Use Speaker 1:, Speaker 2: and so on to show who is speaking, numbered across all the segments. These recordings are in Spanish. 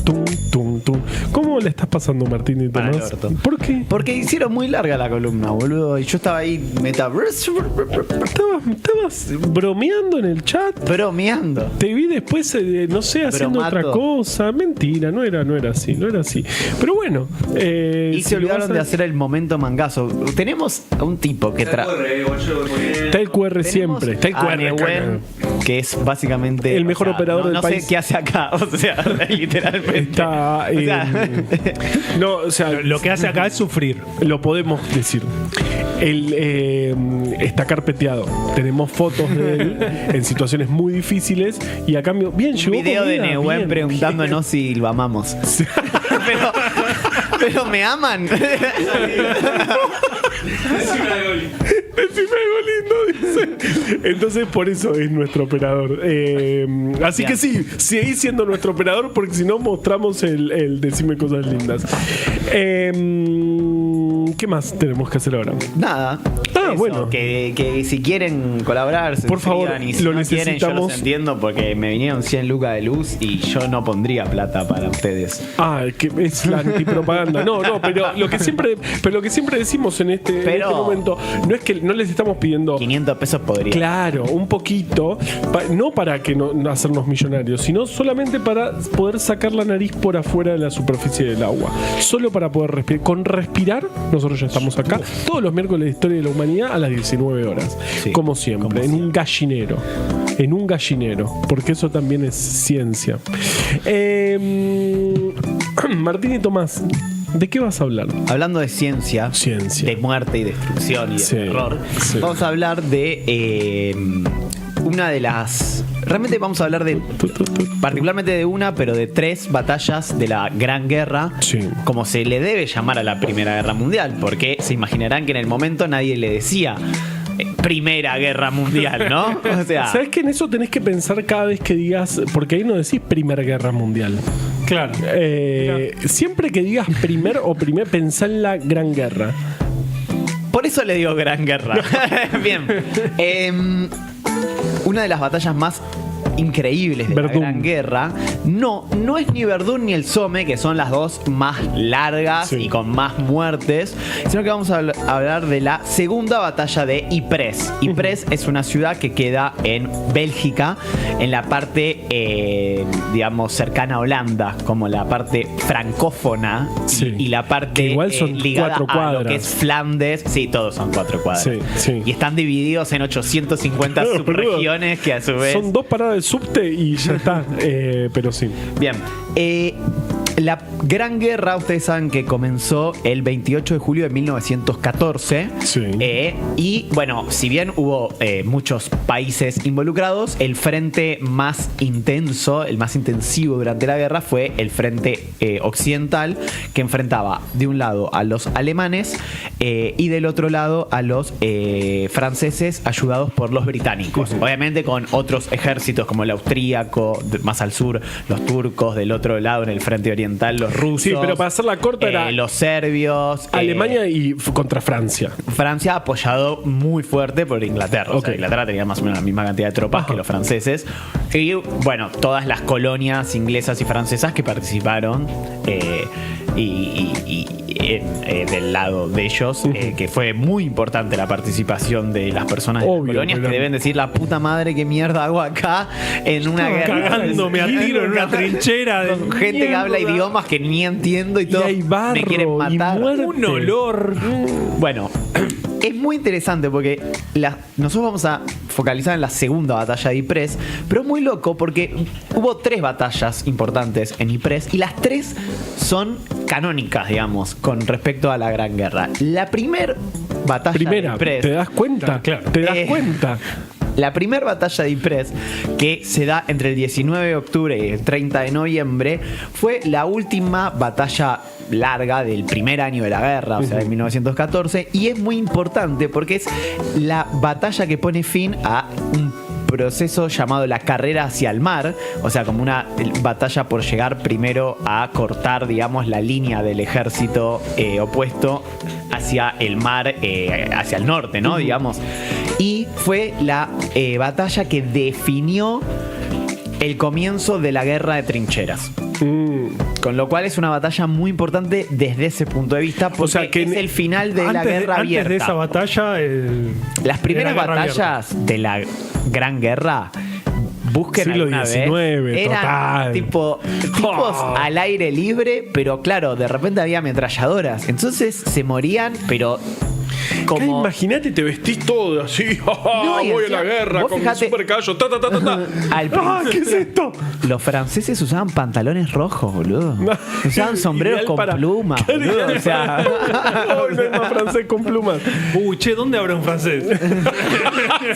Speaker 1: tum, tum, tum. ¿Cómo le estás pasando, Martín y
Speaker 2: Para el
Speaker 1: Tomás?
Speaker 2: orto.
Speaker 1: ¿Por qué?
Speaker 2: Porque hicieron muy larga la columna, boludo. Y yo estaba ahí
Speaker 1: Estabas bromeando en el chat.
Speaker 2: bromeando.
Speaker 1: Te vi después, no sé, haciendo
Speaker 2: Bromato.
Speaker 1: otra cosa. Mentira, no era así. Pero bueno.
Speaker 2: Y
Speaker 1: si
Speaker 2: se
Speaker 1: lo
Speaker 2: olvidaron
Speaker 1: vas a-
Speaker 2: de hacer el momento mangazo. Tenemos a un tipo que
Speaker 1: Está el QR siempre. Está el QR.
Speaker 2: Nehuen, que es básicamente
Speaker 1: El mejor operador del
Speaker 2: no
Speaker 1: país.
Speaker 2: No sé qué hace acá, o sea, literalmente.
Speaker 1: Está.
Speaker 2: O sea,
Speaker 1: no, o sea,
Speaker 3: Lo que hace acá es sufrir.
Speaker 1: lo podemos decir. Él está carpeteado. Tenemos fotos de él en situaciones muy difíciles y a cambio, bien,
Speaker 2: un
Speaker 1: llegó
Speaker 2: video de
Speaker 1: comida,
Speaker 2: Nehuen
Speaker 1: bien,
Speaker 2: preguntándonos si lo amamos. pero me aman.
Speaker 1: Decime algo lindo, dice. Entonces, por eso es nuestro operador. Así
Speaker 2: Bien.
Speaker 1: que sí, seguí siendo nuestro operador porque si no mostramos el decime cosas lindas. ¿Qué más tenemos que hacer ahora?
Speaker 2: Nada.
Speaker 1: Ah, bueno.
Speaker 2: Que si quieren colaborar, se
Speaker 1: Por favor,
Speaker 2: inscriban, y si
Speaker 1: lo
Speaker 2: no quieren, yo
Speaker 1: necesitamos.
Speaker 2: los entiendo porque me vinieron 100 lucas de luz y yo no pondría plata para ustedes.
Speaker 1: Ah, que es la antipropaganda. No, pero lo que siempre decimos en este momento no es que no les estamos pidiendo
Speaker 2: 500 pesos podría.
Speaker 1: claro, un poquito, no para que no hacernos millonarios, sino solamente para poder sacar la nariz por afuera de la superficie del agua. Solo para poder respirar. Con respirar, nosotros ya estamos acá todos los miércoles de Historia de la Humanidad a las 19 horas.
Speaker 2: Sí,
Speaker 1: como siempre,
Speaker 2: como
Speaker 1: en un
Speaker 2: siempre.
Speaker 1: gallinero. En un gallinero, porque eso también es ciencia. Martín y Tomás, ¿de qué vas a hablar?
Speaker 2: Hablando de ciencia,
Speaker 1: Ciencia.
Speaker 2: de muerte y destrucción y de
Speaker 1: Sí,
Speaker 2: terror,
Speaker 1: sí.
Speaker 2: vamos a hablar de una de las... Realmente vamos a hablar de particularmente de una, pero de 3 batallas de la Gran Guerra,
Speaker 1: Sí.
Speaker 2: como se le debe llamar a la Primera Guerra Mundial, porque se imaginarán que en el momento nadie le decía Primera Guerra Mundial, ¿no? O sea,
Speaker 1: ¿Sabes que en eso tenés que pensar cada vez que digas, porque ahí no decís Primera Guerra Mundial?
Speaker 3: Claro.
Speaker 1: Siempre que digas primer, pensá en la Gran Guerra.
Speaker 2: por eso le digo Gran Guerra. Bien. Una de las batallas más increíbles de
Speaker 1: Verdún.
Speaker 2: la Gran Guerra no es ni Verdún ni el Somme, que son las dos más largas
Speaker 1: Sí.
Speaker 2: y con más muertes, sino que vamos a hablar de la segunda batalla de Ypres. Ypres es una ciudad que queda en Bélgica, en la parte digamos cercana a Holanda, como la parte francófona.
Speaker 1: Sí.
Speaker 2: Y la parte
Speaker 1: Que igual son
Speaker 2: ligada
Speaker 1: 4
Speaker 2: a lo
Speaker 1: cuadras.
Speaker 2: que es Flandes. Sí, todos son 4 cuadras.
Speaker 1: Sí, sí.
Speaker 2: Y están divididos en 850
Speaker 1: Claro,
Speaker 2: subregiones que a su vez...
Speaker 1: Son 2 paradas de subte y ya está. Pero sí.
Speaker 2: Bien. La Gran Guerra, ustedes saben que comenzó el 28 de julio de 1914.
Speaker 1: Sí.
Speaker 2: Y bueno, si bien hubo muchos países involucrados, el frente más intenso, el más intensivo durante la guerra fue el frente occidental, que enfrentaba de un lado a los alemanes y del otro lado a los franceses, ayudados por los británicos. Obviamente con otros ejércitos como el austríaco, más al sur, los turcos, del otro lado en el frente oriental, los rusos.
Speaker 1: Sí, pero para hacerla corta era
Speaker 2: los serbios.
Speaker 1: Alemania y contra Francia.
Speaker 2: Francia apoyado muy fuerte por Inglaterra. O sea,
Speaker 1: Ok.
Speaker 2: Inglaterra tenía más o menos la misma cantidad de tropas que los franceses. Y bueno, todas las colonias inglesas y francesas que participaron del lado de ellos, que fue muy importante la participación de las personas de
Speaker 1: Obvio,
Speaker 2: las colonias,
Speaker 1: pero-
Speaker 2: que deben decir la puta madre qué mierda hago acá en una guerra.
Speaker 3: Cagándome a tiro en una trinchera de
Speaker 2: Con gente que habla
Speaker 3: mierda.
Speaker 2: idiomas que ni entiendo y todo.
Speaker 1: hay barro,
Speaker 2: me quieren
Speaker 1: y
Speaker 2: matar.
Speaker 1: muerte.
Speaker 3: Un olor.
Speaker 2: Bueno, es muy interesante porque nosotros vamos a focalizar en la segunda batalla de Ypres, pero es muy loco porque hubo 3 batallas importantes en Ypres y las 3 son canónicas, digamos, con respecto a la Gran Guerra. La primera batalla
Speaker 1: Primera,
Speaker 2: de Ypres,
Speaker 1: ¿te das cuenta?
Speaker 3: Claro.
Speaker 1: ¿Te das
Speaker 2: Eh,
Speaker 1: cuenta?
Speaker 2: la primera batalla de Ypres, que se da entre el 19 de octubre y el 30 de noviembre, fue la última batalla larga del primer año de la guerra, o sea, de 1914, y es muy importante porque es la batalla que pone fin a un proceso llamado la carrera hacia el mar, o sea, como una batalla por llegar primero a cortar, digamos, la línea del ejército opuesto hacia el mar, hacia el norte, ¿no? Digamos. Y fue la batalla que definió el comienzo de la guerra de trincheras. Con lo cual es una batalla muy importante desde ese punto de vista, porque
Speaker 1: sea, que
Speaker 2: es el final de la guerra abierta.
Speaker 3: Antes de esa batalla,
Speaker 2: Las primeras
Speaker 3: de la guerra
Speaker 2: batallas de la Gran Guerra, busquen
Speaker 1: Siglo
Speaker 2: alguna
Speaker 1: XIX,
Speaker 2: vez, eran
Speaker 1: total.
Speaker 2: tipos al aire libre, pero claro, de repente había ametralladoras. Entonces se morían, pero como...
Speaker 1: Imagínate, te vestís todo así.
Speaker 2: No, y
Speaker 1: voy a
Speaker 2: encima,
Speaker 1: la guerra
Speaker 2: vos
Speaker 1: con
Speaker 2: fijate-
Speaker 1: mi super callo. Ta, ta, ta, ta, ta.
Speaker 2: Al
Speaker 1: ¿Qué es esto?
Speaker 2: Los franceses usaban pantalones rojos, boludo. Usaban sombreros
Speaker 1: Ideal
Speaker 2: con
Speaker 1: para-
Speaker 2: plumas, boludo. O sea,
Speaker 1: Hoy no hay más francés con plumas.
Speaker 3: Uy, che, ¿dónde habrá un francés?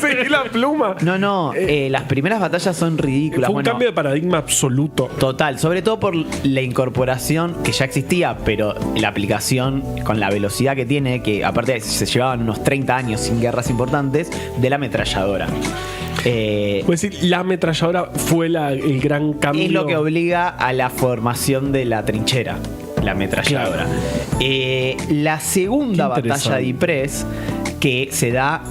Speaker 1: Sí, la pluma.
Speaker 2: no, las primeras batallas son ridículas.
Speaker 1: Fue un
Speaker 2: Bueno,
Speaker 1: cambio de paradigma absoluto.
Speaker 2: total, sobre todo por la incorporación que ya existía, pero la aplicación con la velocidad que tiene, que aparte se llevaban unos 30 años sin guerras importantes, de la ametralladora.
Speaker 1: Pues decir, la ametralladora fue el gran cambio.
Speaker 2: Es lo que obliga a la formación de la trinchera, la ametralladora. La segunda
Speaker 1: Qué interesante.
Speaker 2: batalla de Ypres, que se da.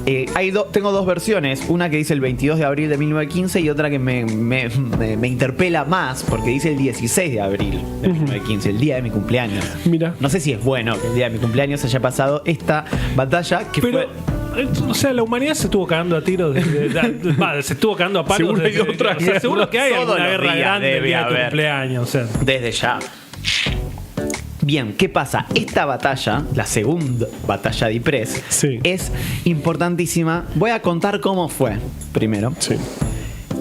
Speaker 2: Tengo dos versiones, una que dice el 22 de abril de 1915 y otra que me interpela más porque dice el 16 de abril de 1915, el día de mi cumpleaños.
Speaker 1: Mira.
Speaker 2: No sé si es bueno que el día de mi cumpleaños haya pasado esta batalla que
Speaker 3: Pero,
Speaker 2: fue.
Speaker 3: o sea, la humanidad se estuvo cagando a tiros. Se estuvo cagando a palos.
Speaker 1: Seguro hay otra
Speaker 3: o sea,
Speaker 1: guerra.
Speaker 3: seguro que hay
Speaker 2: Todos
Speaker 3: alguna
Speaker 2: los
Speaker 3: guerra
Speaker 2: días
Speaker 3: grande el
Speaker 2: debe
Speaker 3: día de tu
Speaker 2: haber.
Speaker 3: cumpleaños. O sea.
Speaker 2: Desde ya. Bien, ¿qué pasa? Esta batalla, la segunda batalla de Ypres,
Speaker 1: Sí.
Speaker 2: es importantísima. Voy a contar cómo fue primero.
Speaker 1: Sí.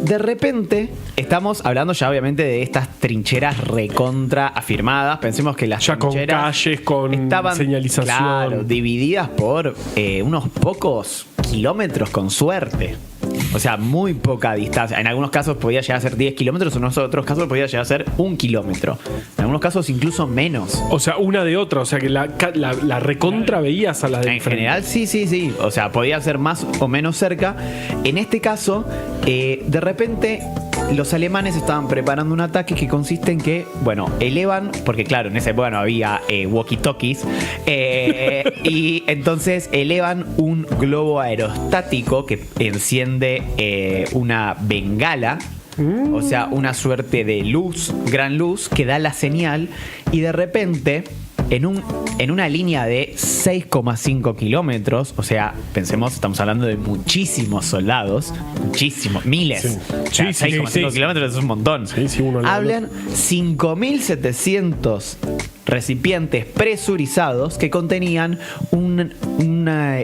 Speaker 2: De repente, estamos hablando ya obviamente de estas trincheras recontra afirmadas. Pensemos que las
Speaker 1: Ya con
Speaker 2: trincheras
Speaker 1: calles, con
Speaker 2: estaban,
Speaker 1: señalización.
Speaker 2: claro, divididas por unos pocos kilómetros con suerte. O sea, muy poca distancia. En algunos casos podía llegar a ser 10 kilómetros, en otros casos podía llegar a ser 1 kilómetro. En algunos casos incluso menos.
Speaker 1: O sea, una de otra. O sea, que la recontra veías a la de
Speaker 2: En general, sí. O sea, podía ser más o menos cerca. En este caso, de repente, los alemanes estaban preparando un ataque que consiste en que, bueno, elevan, porque claro, en esa época no había walkie-talkies, y entonces elevan un globo aerostático que enciende una bengala. O sea, una suerte de luz, gran luz, que da la señal y de repente, en una línea de 6,5 kilómetros, o sea, pensemos, estamos hablando de muchísimos soldados, muchísimos, miles.
Speaker 1: Sí.
Speaker 2: O sea,
Speaker 1: Sí,
Speaker 2: 6,5
Speaker 1: sí.
Speaker 2: un montón.
Speaker 1: Sí, uno le
Speaker 2: Hablan 5.700 recipientes presurizados que contenían un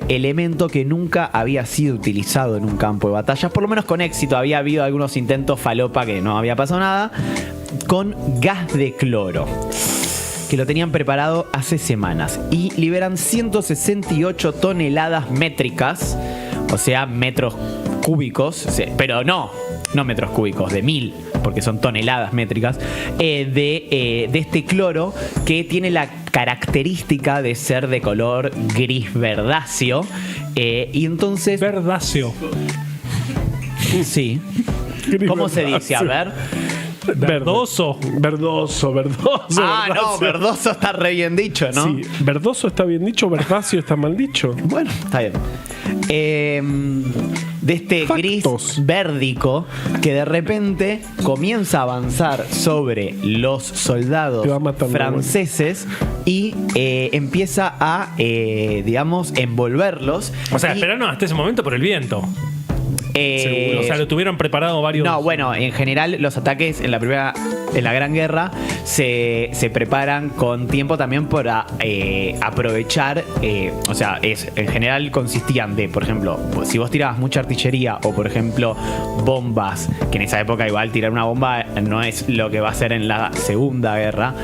Speaker 2: elemento que nunca había sido utilizado en un campo de batalla, por lo menos con éxito. Había habido algunos intentos falopa que no había pasado nada, con gas de cloro, que lo tenían preparado hace semanas, y liberan 168 toneladas métricas, o sea, metros cúbicos, pero no metros cúbicos, de 1000, porque son toneladas métricas, de este cloro, que tiene la característica de ser de color gris verdáceo, y entonces...
Speaker 3: Verdacio.
Speaker 2: Sí. ¿Cómo se dice? A ver.
Speaker 3: Verdoso.
Speaker 1: Verdoso.
Speaker 2: Ah, no, verdoso está re bien dicho, ¿no?
Speaker 1: Sí, verdoso está bien dicho, verdacio está mal dicho.
Speaker 2: Bueno, está bien. De este
Speaker 1: Factos.
Speaker 2: gris vérdico que de repente comienza a avanzar sobre los soldados
Speaker 1: Te va matando,
Speaker 2: franceses y empieza a, digamos, envolverlos.
Speaker 3: O sea,
Speaker 2: Y,
Speaker 3: esperaron hasta ese momento por el viento. O sea, lo tuvieron preparado varios.
Speaker 2: No, bueno, en general los ataques en la Gran Guerra se preparan con tiempo también para aprovechar, o sea, en general consistían de, por ejemplo, si vos tirabas mucha artillería o, por ejemplo, bombas, que en esa época igual tirar una bomba no es lo que va a ser en la Segunda Guerra,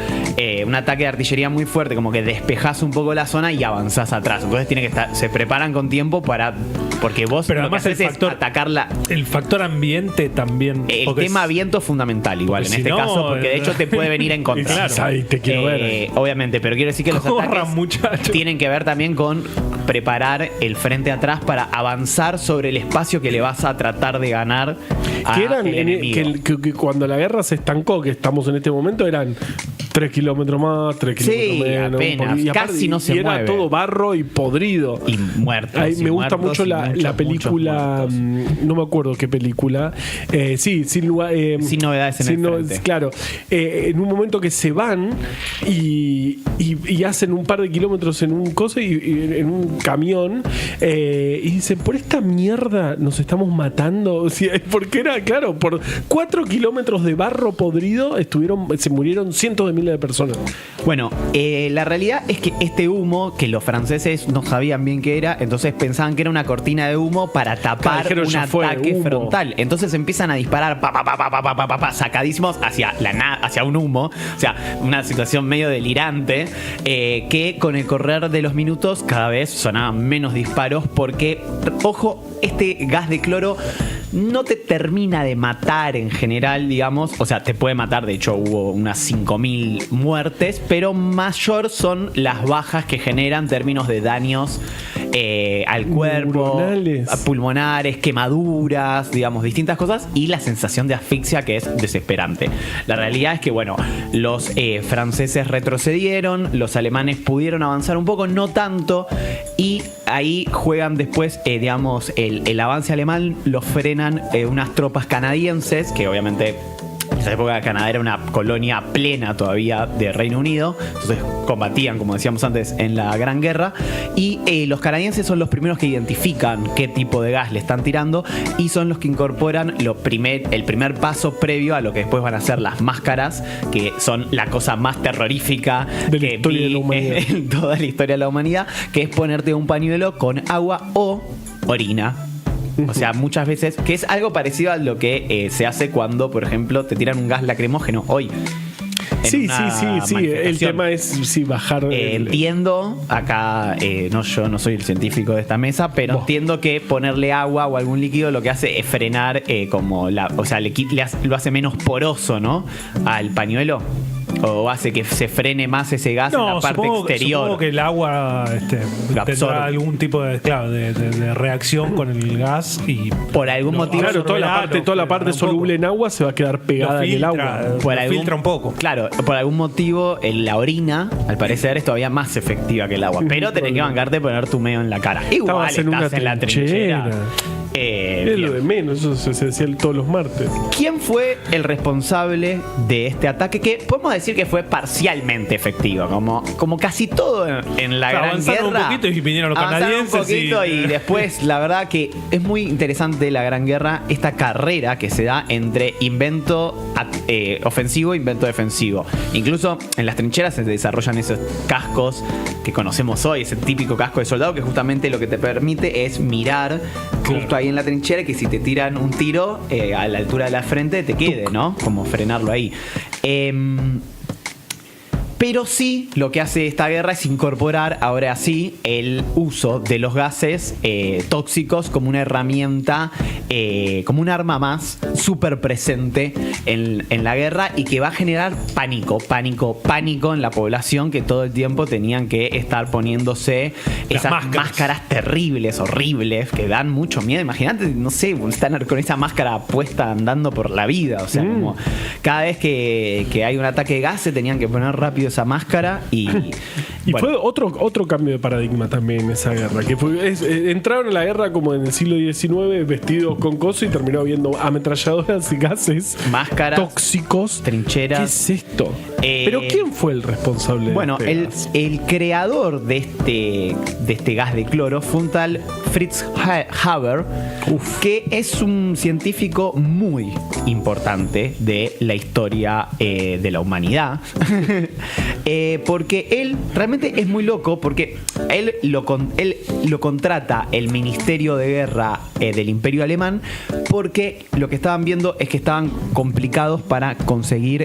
Speaker 2: un ataque de artillería muy fuerte, como que despejás un poco la zona y avanzás atrás. Entonces se preparan con tiempo porque vos
Speaker 3: Pero
Speaker 2: lo que
Speaker 3: además el
Speaker 2: haces es
Speaker 3: factor-
Speaker 2: atacar
Speaker 3: El factor ambiente también.
Speaker 2: el
Speaker 3: porque
Speaker 2: tema viento es fundamental igual
Speaker 3: porque
Speaker 2: en
Speaker 3: si
Speaker 2: este
Speaker 3: no,
Speaker 2: caso, porque de hecho te puede venir en contra.
Speaker 3: Claro.
Speaker 1: Ay, te quiero ver.
Speaker 2: Obviamente, pero quiero decir que los
Speaker 3: Corran,
Speaker 2: ataques
Speaker 3: muchachos.
Speaker 2: tienen que ver también con preparar el frente atrás para avanzar sobre el espacio que le vas a tratar de ganar a
Speaker 1: Que eran
Speaker 2: el enemigo.
Speaker 1: que cuando la guerra se estancó, que estamos en este momento, eran 3 kilómetros más, 3 kilómetros menos.
Speaker 2: Apenas,
Speaker 1: y aparte,
Speaker 2: casi no se
Speaker 1: y
Speaker 2: mueve.
Speaker 1: era todo barro y podrido.
Speaker 2: Y muertos.
Speaker 1: Ay,
Speaker 2: y
Speaker 1: me gusta
Speaker 2: muertos,
Speaker 1: mucho
Speaker 2: y
Speaker 1: la película, no me acuerdo qué película. Sí, sin
Speaker 2: novedades en el frente.
Speaker 1: Claro, en un momento que se van y hacen un par de kilómetros en un coso y en un camión y dicen, por esta mierda nos estamos matando. O sea, porque era, claro, por 4 kilómetros de barro podrido se murieron cientos de miles de personas.
Speaker 2: Bueno, la realidad es que este humo, que los franceses no sabían bien qué era, entonces pensaban que era una cortina de humo para tapar
Speaker 1: Dijeron,
Speaker 2: un
Speaker 1: ya fue,
Speaker 2: ataque
Speaker 1: humo.
Speaker 2: frontal. Entonces empiezan a disparar sacadísimos hacia un humo. O sea, una situación medio delirante, que con el correr de los minutos cada vez sonaban menos disparos porque, ojo, este gas de cloro no te termina de matar en general, digamos. O sea, te puede matar, de hecho hubo unas 5.000 muertes, pero mayor son las bajas que generan en términos de daños al cuerpo, pulmonares, quemaduras, digamos, distintas cosas, y la sensación de asfixia, que es desesperante. La realidad es que, bueno, los franceses retrocedieron, los alemanes pudieron avanzar un poco, no tanto, y ahí juegan después, digamos, el avance alemán lo frenan unas tropas canadienses, que obviamente en esa época Canadá era una colonia plena todavía de Reino Unido, entonces combatían, como decíamos antes, en la Gran Guerra, y los canadienses son los primeros que identifican qué tipo de gas le están tirando y son los que incorporan el primer paso previo a lo que después van a ser las máscaras, que son la cosa más terrorífica
Speaker 1: de la historia de la humanidad.
Speaker 2: En toda la historia de la humanidad, que es ponerte un pañuelo con agua o orina. O sea, muchas veces, que es algo parecido a lo que se hace cuando, por ejemplo, te tiran un gas lacrimógeno hoy.
Speaker 1: Sí. El tema es bajar.
Speaker 2: Entiendo, acá yo no soy el científico de esta mesa, pero entiendo que ponerle agua o algún líquido lo que hace es frenar lo hace menos poroso, ¿no? Al pañuelo. ¿O hace que se frene más ese gas en la parte exterior?
Speaker 3: Supongo que el agua tendrá algún tipo de reacción con el gas y
Speaker 2: por algún motivo.
Speaker 1: Claro, toda la parte soluble en agua se va a quedar pegada en el agua.
Speaker 3: Filtra un poco.
Speaker 2: Claro, por algún motivo la orina, al parecer, es todavía más efectiva que el agua. Pero tenés que bancarte y poner tu medio en la cara. Igual estás en la trinchera.
Speaker 1: Es lo de menos, eso es esencial todos los martes.
Speaker 2: ¿Quién fue el responsable de este ataque? Que podemos decir que fue parcialmente efectivo, como casi todo en la Gran Guerra.
Speaker 3: Un poquito y vinieron los canadienses.
Speaker 2: Un poquito y después, la verdad que es muy interesante la Gran Guerra, esta carrera que se da entre invento ofensivo e invento defensivo. Incluso en las trincheras se desarrollan esos cascos que conocemos hoy, ese típico casco de soldado que justamente lo que te permite es mirar justo ahí en la trinchera, que si te tiran un tiro a la altura de la frente te quede, ¿no? Como frenarlo ahí. Pero sí, lo que hace esta guerra es incorporar, ahora sí, el uso de los gases tóxicos como una herramienta, como un arma más súper presente en la guerra, y que va a generar pánico en la población, que todo el tiempo tenían que estar poniéndose esas máscaras terribles, horribles, que dan mucho miedo. Imagínate, no sé, estar con esa máscara puesta andando por la vida. O sea, como cada vez que hay un ataque de gas se tenían que poner rápido esa máscara y
Speaker 1: fue otro cambio de paradigma también en esa guerra, que entraron a la guerra como en el siglo XIX vestidos con cosas y terminó viendo ametralladoras y gases,
Speaker 2: máscaras,
Speaker 1: tóxicos,
Speaker 2: trincheras.
Speaker 1: ¿Qué es esto? Pero ¿quién fue el responsable de este gas?
Speaker 2: El creador de este gas de cloro fue un tal Fritz Haber, que es un científico muy importante de la historia de la humanidad. Porque él realmente es muy loco, porque él lo contrata el Ministerio de Guerra del Imperio Alemán, porque lo que estaban viendo es que estaban complicados para conseguir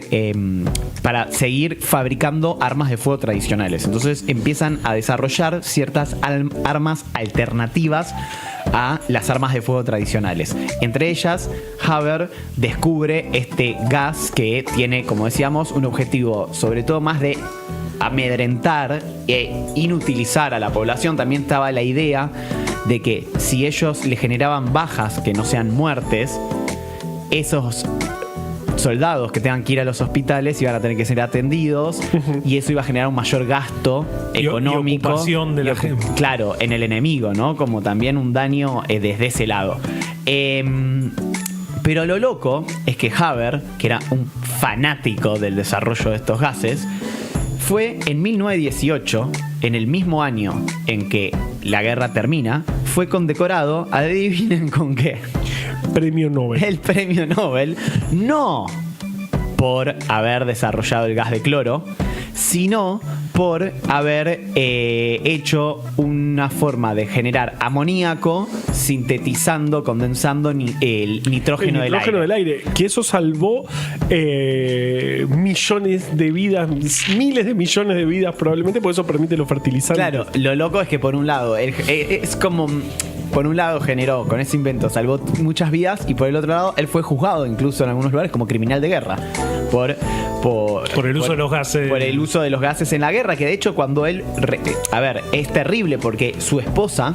Speaker 2: para seguir fabricando armas de fuego tradicionales. Entonces empiezan a desarrollar ciertas armas alternativas a las armas de fuego tradicionales. Entre ellas, Haber descubre este gas que tiene, como decíamos, un objetivo sobre todo más de amedrentar e inutilizar a la población. También estaba la idea de que si ellos le generaban bajas que no sean muertes, esos soldados que tengan que ir a los hospitales iban a tener que ser atendidos y eso iba a generar un mayor gasto económico.
Speaker 3: Y ocupación de la gente.
Speaker 2: Claro, en el enemigo, ¿no? Como también un daño desde ese lado. Pero lo loco es que Haber, que era un fanático del desarrollo de estos gases, fue en 1918, en el mismo año en que la guerra termina, fue condecorado, adivinen con qué.
Speaker 1: Premio Nobel.
Speaker 2: El premio Nobel, no por haber desarrollado el gas de cloro, sino por haber hecho una forma de generar amoníaco sintetizando, condensando el nitrógeno del aire.
Speaker 1: Que eso salvó millones de vidas, miles de millones de vidas probablemente, por eso permite los fertilizantes.
Speaker 2: Claro, lo loco es que por un lado, es como... Por un lado generó, con ese invento, salvó muchas vidas y por el otro lado, él fue juzgado incluso en algunos lugares como criminal de guerra. Por
Speaker 3: el uso de los gases.
Speaker 2: Por el uso de los gases en la guerra, que de hecho cuando él... A ver, es terrible porque su esposa,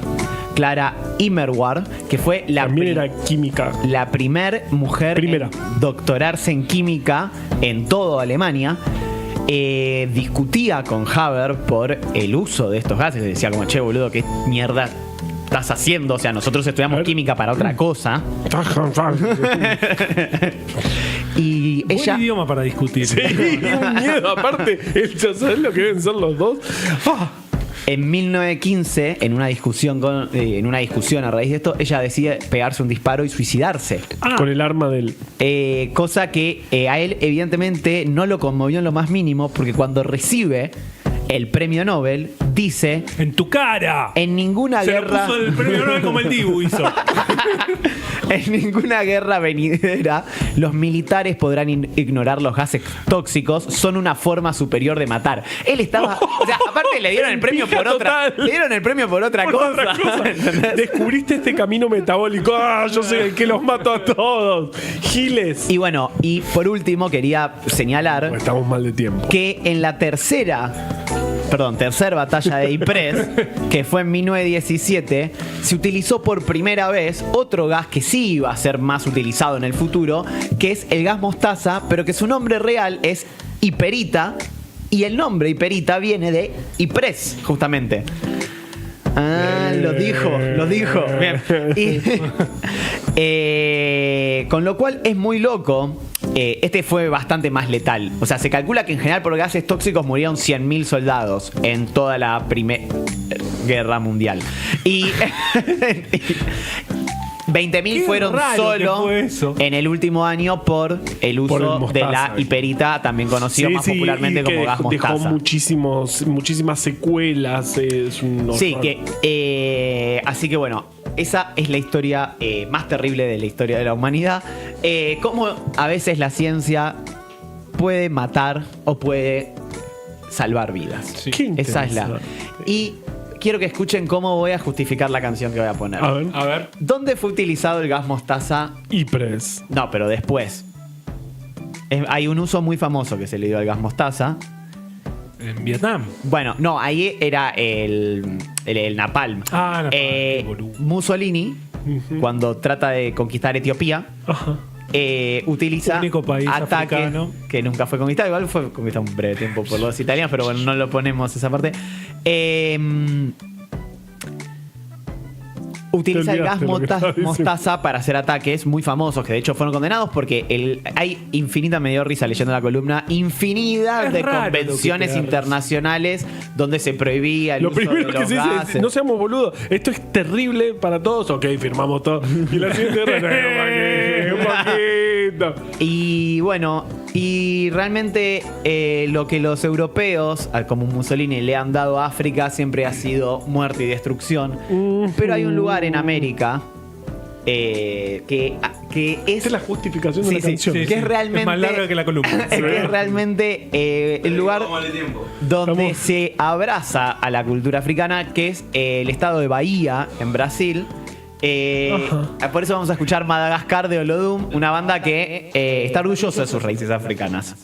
Speaker 2: Clara Immerwahr, que fue
Speaker 1: también era química.
Speaker 2: La primer mujer en doctorarse en química en toda Alemania, discutía con Haber por el uso de estos gases. Decía como, che, boludo, qué mierda estás haciendo. O sea, nosotros estudiamos química para otra cosa. Y ella...
Speaker 3: Buen idioma para discutir.
Speaker 1: Sí, un miedo. Aparte, ¿sabes lo que deben ser los dos?
Speaker 2: En 1915, en una discusión a raíz de esto, ella decide pegarse un disparo y suicidarse.
Speaker 1: Con el arma del...
Speaker 2: Cosa que a él evidentemente no lo conmovió en lo más mínimo, porque cuando recibe el premio Nobel, dice...
Speaker 3: ¡En tu cara!
Speaker 2: En ninguna guerra...
Speaker 3: Se puso el premio Nobel como el Dibu hizo.
Speaker 2: En ninguna guerra venidera, los militares podrán ignorar los gases tóxicos. Son una forma superior de matar. Él estaba... O sea, aparte le dieron el premio por otra... Le dieron el premio por otra cosa.
Speaker 1: Descubriste este camino metabólico. Yo soy el que los mato a todos. Giles.
Speaker 2: Y bueno, y por último quería señalar...
Speaker 1: Estamos mal de tiempo.
Speaker 2: Que en la tercera batalla de Ypres, que fue en 1917, se utilizó por primera vez otro gas que sí iba a ser más utilizado en el futuro, que es el gas mostaza, pero que su nombre real es hiperita, y el nombre hiperita viene de Ypres, justamente. Lo dijo. Bien. Con lo cual es muy loco. Este fue bastante más letal. O sea, se calcula que en general por gases tóxicos murieron 100.000 soldados en toda la Primera Guerra Mundial. Y 20.000 fueron solo en el último año por el uso de la hiperita, también conocido más popularmente como gas mostaza.
Speaker 1: Dejó muchísimas secuelas. Es un
Speaker 2: sí, así que bueno, esa es la historia más terrible de la historia de la humanidad. Cómo a veces la ciencia puede matar o puede salvar vidas.
Speaker 1: Sí.
Speaker 2: Esa es la... Y quiero que escuchen cómo voy a justificar la canción que voy a poner.
Speaker 1: A ver.
Speaker 2: ¿Dónde fue utilizado el gas mostaza?
Speaker 1: Ypres.
Speaker 2: No, pero después. Hay un uso muy famoso que se le dio al gas mostaza.
Speaker 3: En Vietnam.
Speaker 2: Bueno, no, ahí era el napalm. Mussolini, cuando trata de conquistar Etiopía, utiliza
Speaker 3: único país
Speaker 2: ataque
Speaker 3: africano
Speaker 2: que nunca fue conquistado. Igual fue conquistado un breve tiempo por los italianos, pero bueno, no lo ponemos esa parte. Utiliza el gas mostaza para hacer ataques muy famosos, que de hecho fueron condenados porque hay infinita, me dio risa leyendo la columna, infinidad de convenciones internacionales donde se prohibía el uso de los gases.
Speaker 1: Dice, no seamos boludos, esto es terrible para todos. Ok, firmamos todo. Y la siguiente un poquito.
Speaker 2: Y bueno, y realmente lo que los europeos, como Mussolini, le han dado a África siempre ha sido muerte y destrucción. Pero hay un lugar en América que es
Speaker 1: la justificación de la canción.
Speaker 2: Que es realmente
Speaker 3: es más larga que la columna.
Speaker 2: Que es realmente el lugar donde se abraza a la cultura africana, que es el estado de Bahía, en Brasil. Por eso vamos a escuchar Madagascar de Olodum, una banda que está orgullosa de sus raíces africanas.